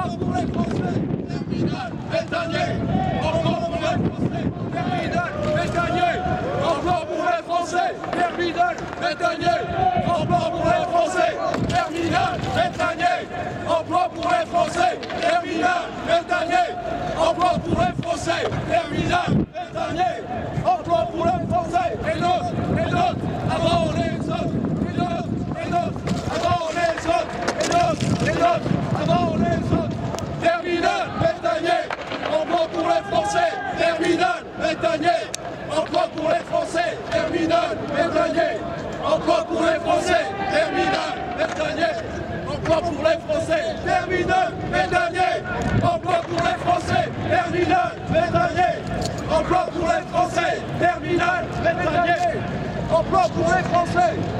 emploi pour les Français, terminal, Bétanier, emploi pour les Français, terminal, Bétanier, emploi pour les Français, terminal, Bétanier, emploi pour les Français, terminal, Bétanier, emploi pour les Français, terminal, Bétanier, emploi pour les Français, terminal, Bétanier, emploi pour les Français, et d'autres, avant les autres, et d'autres, avant les autres, et d'autres, avant les autres, terminal, Bétanier, emploi pour les Français, terminal, Bétanier, emploi pour les Français, terminal, Bétanier, emploi pour les Français, terminal, Bétanier, emploi pour les Français, terminal, Bétanier, emploi pour les Français, terminal, Bétanier, emploi pour les Français, terminal, Bétanier, emploi pour les Français.